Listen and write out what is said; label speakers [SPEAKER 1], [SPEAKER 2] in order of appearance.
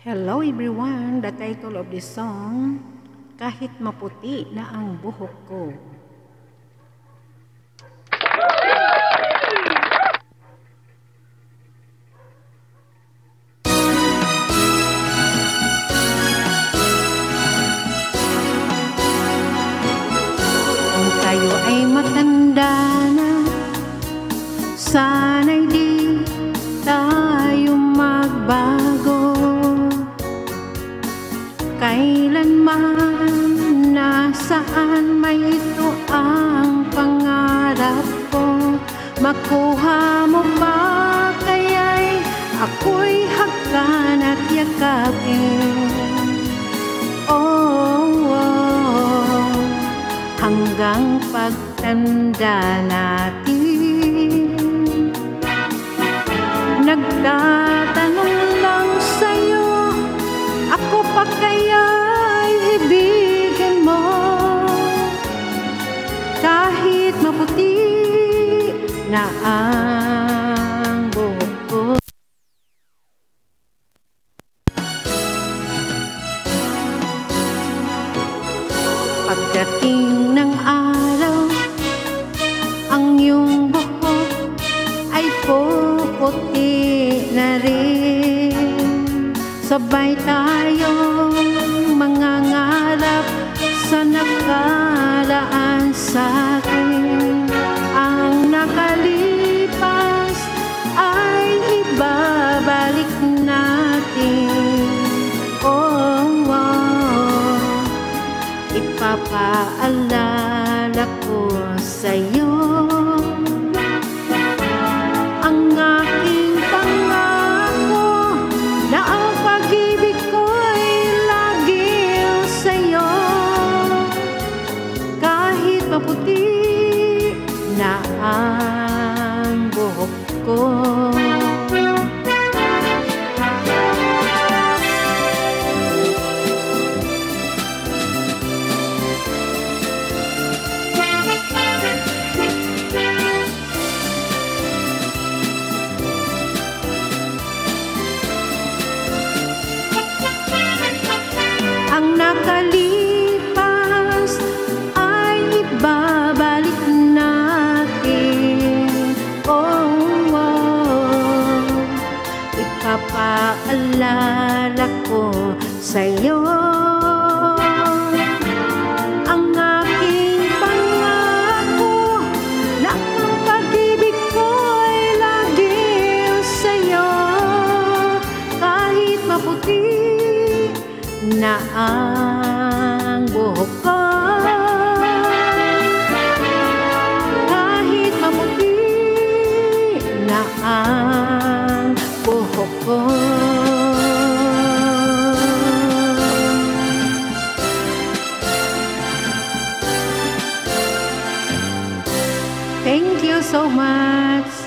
[SPEAKER 1] Hello everyone! The title of this song, Kahit Maputi na ang Buhok Ko. Kung tayo ay matanda na, sana'y di tayo magbago. Kailanman, nasaan may ito ang pangarap ko. Makuha mo ba kaya'y ako'y hagkan at yakapin? Oh, hanggang pagtanda natin. Nagtatanong lang sa'yo, ako pa kaya'y ibigin mo? Kahit maputi na ang buhok ko. Pagdating ng araw, ang iyong buhok ay puputi na rin. Sabay tayong mangangarap sa nakaraan sa'kin. Ang nakalipas ay ibabalik natin. Oh, ipapaalala ko sa'yo ang aking pangako na ang pag-ibig ko'y laging sa'yo. Kahit maputi na ang buhok ko. Ang nakalipas ay ibabalik natin. Oh, ipapaalala ko sa'yo ang aking pangako na ang pag-ibig ko'y laging sa'yo. Kahit maputi na ang buhok ko, kahit maputi na ang buhok ko. Thank you so much.